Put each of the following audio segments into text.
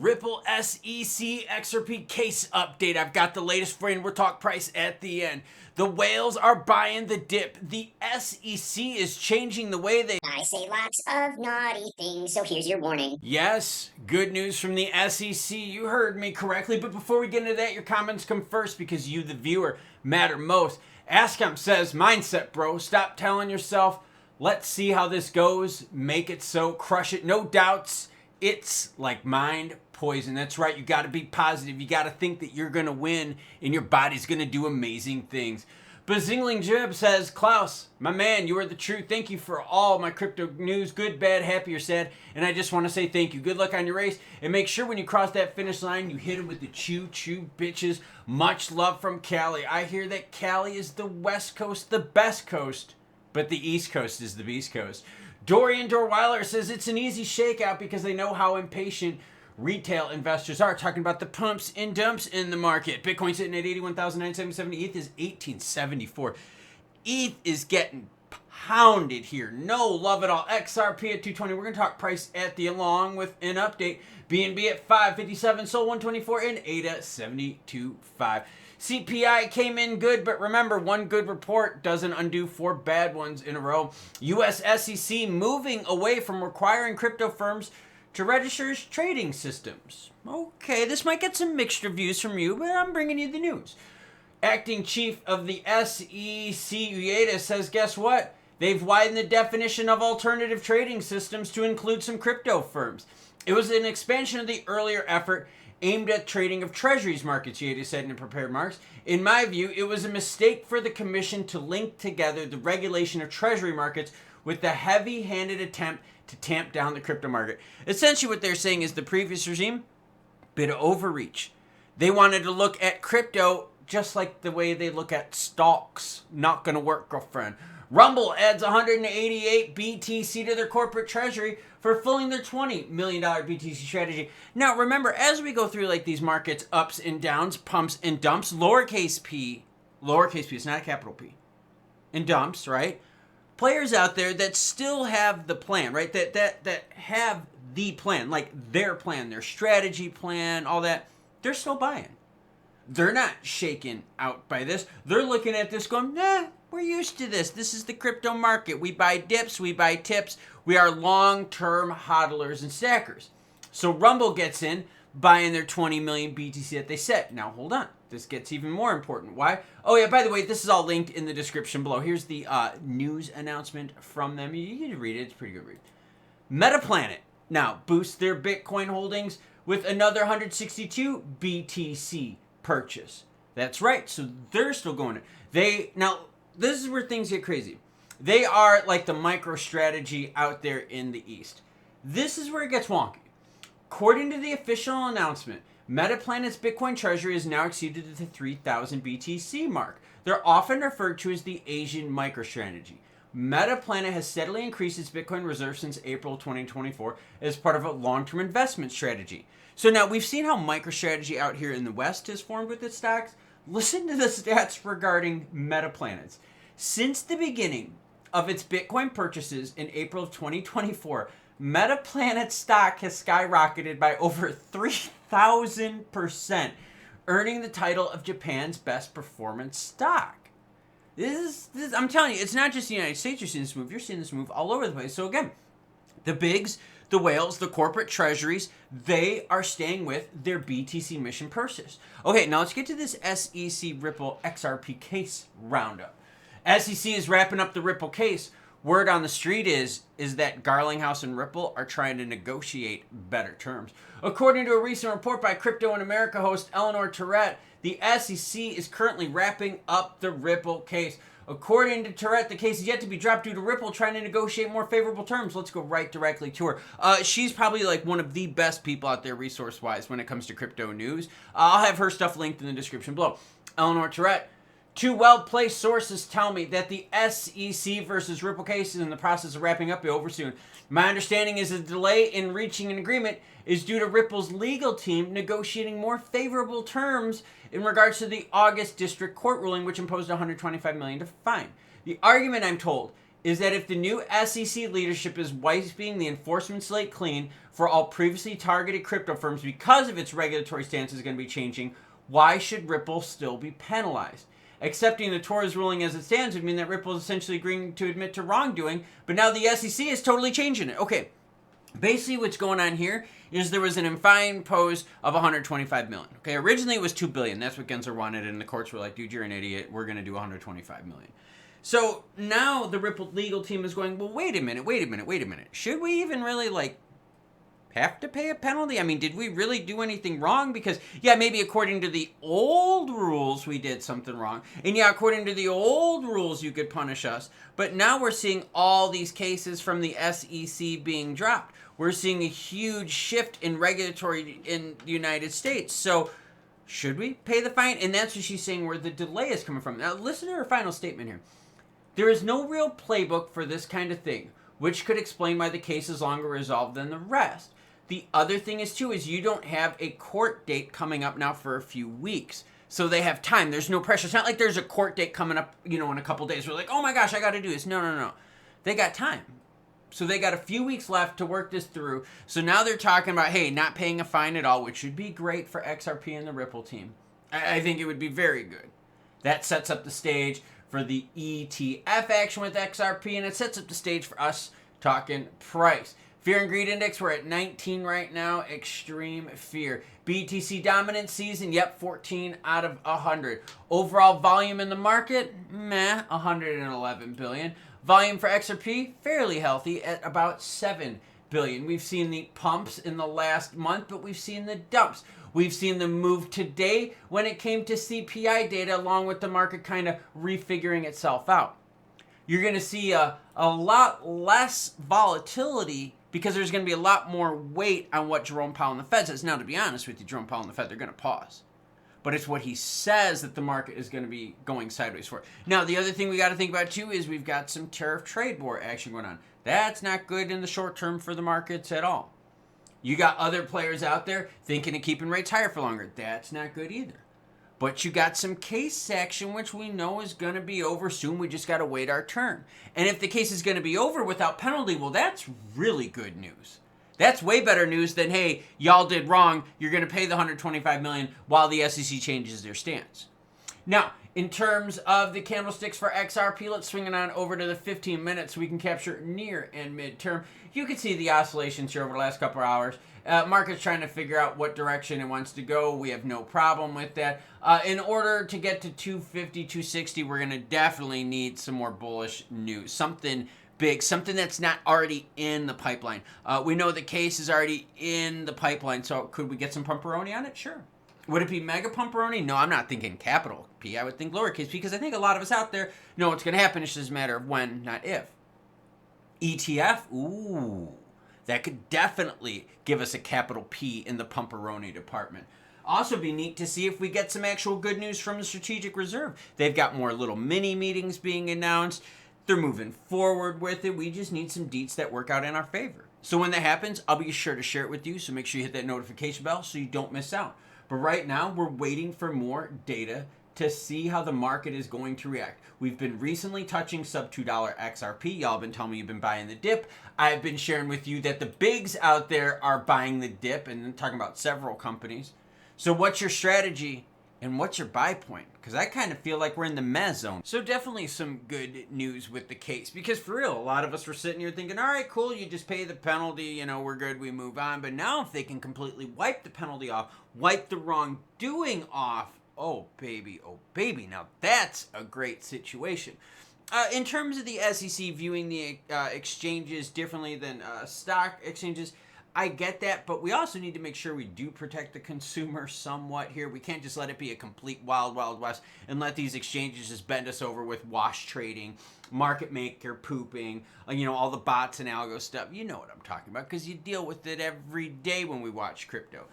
Ripple SEC XRP case update. I've got the latest for you, and we'll talk price at the end. The whales are buying the dip. The SEC is changing the way they... I say lots of naughty things, so here's your warning. Yes, good news from the SEC. You heard me correctly, but before we get into that, your comments come first because you, the viewer, matter most. Askam says, mindset, bro. Stop telling yourself, let's see how this goes. Make it so. Crush it. No doubts. It's like mind poison. That's right. You got to be positive. You got to think that you're going to win and your body's going to do amazing things. Bazingling Jib says, Klaus, my man, you are the truth. Thank you for all my crypto news, good, bad, happy, or sad. And I just want to say thank you. Good luck on your race. And make sure when you cross that finish line, you hit it with the choo-choo bitches. Much love from Cali. I hear that Cali is the West Coast, the best coast, but the East Coast is the Beast Coast. Dorian Dorweiler says it's an easy shakeout because they know how impatient retail investors are. Talking about the pumps and dumps in the market. Bitcoin sitting at 81,977. ETH is 1874. ETH is getting pounded here. No love at all. XRP at 220. We're going to talk price at the along with an update. BNB at 557. Sol 124 and ADA 72.5. CPI came in good, but remember, one good report doesn't undo 4 bad ones in a row. US SEC moving away from requiring crypto firms to register as trading systems. Okay, this might get some mixed reviews from you, but I'm bringing you the news. Acting chief of the SEC, Ueda, says, guess what? They've widened the definition of alternative trading systems to include some crypto firms. It was an expansion of the earlier effort aimed at trading of treasuries markets, Ueda said in prepared remarks. In my view, it was a mistake for the commission to link together the regulation of treasury markets with the heavy-handed attempt to tamp down the crypto market. Essentially what they're saying is the previous regime, bit of overreach. They wanted to look at crypto just like the way they look at stocks. Not going to work, girlfriend. Rumble adds 188 BTC to their corporate treasury for filling their $20 million BTC strategy. Now, remember, as we go through like these markets, ups and downs, pumps and dumps, lowercase p, it's not a capital P, and dumps, right? Players out there that still have the plan, right? That have the plan, like their plan, their strategy plan, all that, they're still buying. They're not shaken out by this. They're looking at this going, nah, we're used to this. This is the crypto market. We buy dips, we buy tips. We are long-term hodlers and stackers. So Rumble gets in, buying their 20 million BTC that they set. Now, hold on. This gets even more important. Why? Oh, yeah, by the way, this is all linked in the description below. Here's the news announcement from them. You can read it. It's a pretty good read. Metaplanet now boosts their Bitcoin holdings with another 162 BTC purchase. That's right. So they're still going. Now, this is where things get crazy. They are like the micro strategy out there in the East. This is where it gets wonky. According to the official announcement, Metaplanet's Bitcoin treasury has now exceeded the 3,000 BTC mark. They're often referred to as the Asian MicroStrategy. Metaplanet has steadily increased its Bitcoin reserve since April 2024 as part of a long-term investment strategy. So now we've seen how MicroStrategy out here in the West has formed with its stocks. Listen to the stats regarding Metaplanet's. Since the beginning of its Bitcoin purchases in April of 2024, Metaplanet stock has skyrocketed by over 3,000%, earning the title of Japan's best performance stock. This is, I'm telling you, it's not just the United States you're seeing this move. You're seeing this move all over the place. So again, the bigs, the whales, the corporate treasuries, they are staying with their BTC mission purchase. Okay, now let's get to this SEC Ripple XRP case roundup. SEC is wrapping up the Ripple case. Word on the street is that Garlinghouse and Ripple are trying to negotiate better terms. According to a recent report by Crypto in America host Eleanor Tourette, the SEC is currently wrapping up the Ripple case. According to Tourette, the case is yet to be dropped due to Ripple trying to negotiate more favorable terms. Let's go right directly to her. She's probably like one of the best people out there resource-wise when it comes to crypto news. I'll have her stuff linked in the description below. Eleanor Tourette. 2 well-placed sources tell me that the SEC versus Ripple case is in the process of wrapping up over soon. My understanding is the delay in reaching an agreement is due to Ripple's legal team negotiating more favorable terms in regards to the August district court ruling, which imposed $125 million to fine. The argument, I'm told, is that if the new SEC leadership is wiping the enforcement slate clean for all previously targeted crypto firms because of its regulatory stance is going to be changing, why should Ripple still be penalized? Accepting the Torah's ruling as it stands would mean that Ripple is essentially agreeing to admit to wrongdoing, but now the SEC is totally changing it. Okay, basically what's going on here is there was an fine imposed of 125 million. Okay, originally it was 2 billion. That's what Gensler wanted, and the courts were like, dude, you're an idiot. We're going to do 125 million. So now the Ripple legal team is going, well, wait a minute. Should we even really, have to pay a penalty? I mean, did we really do anything wrong? Because, yeah, maybe according to the old rules, we did something wrong. And, yeah, according to the old rules, you could punish us. But now we're seeing all these cases from the SEC being dropped. We're seeing a huge shift in regulatory in the United States. So should we pay the fine? And that's what she's saying where the delay is coming from. Now, listen to her final statement here. There is no real playbook for this kind of thing, which could explain why the case is longer resolved than the rest. The other thing is, too, is you don't have a court date coming up now for a few weeks. So they have time. There's no pressure. It's not like there's a court date coming up, in a couple days. We're like, oh my gosh, I got to do this. No. They got time. So they got a few weeks left to work this through. So now they're talking about, hey, not paying a fine at all, which would be great for XRP and the Ripple team. I think it would be very good. That sets up the stage for the ETF action with XRP, and it sets up the stage for us talking price. Fear and greed index, we're at 19 right now. Extreme fear. BTC dominant season, yep, 14 out of 100. Overall volume in the market, 111 billion. Volume for XRP, fairly healthy at about 7 billion. We've seen the pumps in the last month, but we've seen the dumps. We've seen the move today when it came to CPI data, along with the market kind of refiguring itself out. You're going to see a lot less volatility because there's going to be a lot more weight on what Jerome Powell and the Fed says. Now, to be honest with you, Jerome Powell and the Fed, they're going to pause. But it's what he says that the market is going to be going sideways for. Now, the other thing we got to think about, too, is we've got some tariff trade war action going on. That's not good in the short term for the markets at all. You got other players out there thinking of keeping rates higher for longer. That's not good either. But you got some case action, which we know is going to be over soon. We just got to wait our turn. And if the case is going to be over without penalty, well, that's really good news. That's way better news than, hey, y'all did wrong. You're going to pay the $125 million while the SEC changes their stance. Now, in terms of the candlesticks for XRP, let's swing it on over to the 15 minutes so we can capture near and midterm. You can see the oscillations here over the last couple of hours. Market's trying to figure out what direction it wants to go. We have no problem with that. In order to get to 250, 260, we're going to definitely need some more bullish news. Something big, something that's not already in the pipeline. We know the case is already in the pipeline, so could we get some pumperoni on it? Sure. Would it be mega pumperoni? No, I'm not thinking capital P. I would think lowercase p because I think a lot of us out there know what's going to happen. It's just a matter of when, not if. ETF? Ooh. That could definitely give us a capital P in the pumperoni department. Also be neat to see if we get some actual good news from the Strategic Reserve. They've got more little mini meetings being announced. They're moving forward with it. We just need some deets that work out in our favor. So when that happens, I'll be sure to share it with you. So make sure you hit that notification bell so you don't miss out. But right now, we're waiting for more data to see how the market is going to react. We've been recently touching sub $2 XRP. Y'all have been telling me you've been buying the dip. I've been sharing with you that the bigs out there are buying the dip and talking about several companies. So what's your strategy and what's your buy point? Because I kind of feel like we're in the mez zone. So definitely some good news with the case. Because for real, a lot of us were sitting here thinking, all right, cool, you just pay the penalty, we're good, we move on. But now if they can completely wipe the penalty off, wipe the wrongdoing off, oh baby, now that's a great situation. In terms of the SEC viewing the exchanges differently than stock exchanges, I get that, but we also need to make sure we do protect the consumer somewhat here. We can't just let it be a complete wild, wild west and let these exchanges just bend us over with wash trading, market maker pooping, all the bots and algo stuff. You know what I'm talking about because you deal with it every day when we watch crypto.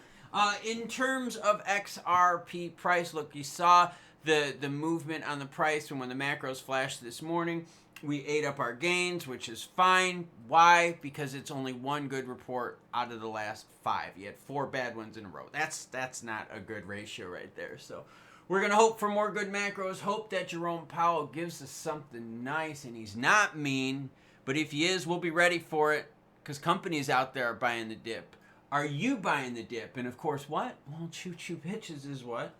In terms of XRP price, look, you saw the movement on the price and when the macros flashed this morning. We ate up our gains, which is fine. Why? Because it's only one good report out of the last 5. You had 4 bad ones in a row. That's not a good ratio right there. So We're going to hope for more good macros. Hope that Jerome Powell gives us something nice and he's not mean. But if he is, we'll be ready for it because companies out there are buying the dip. Are you buying the dip? And of course, what? Well, choo-choo bitches is what?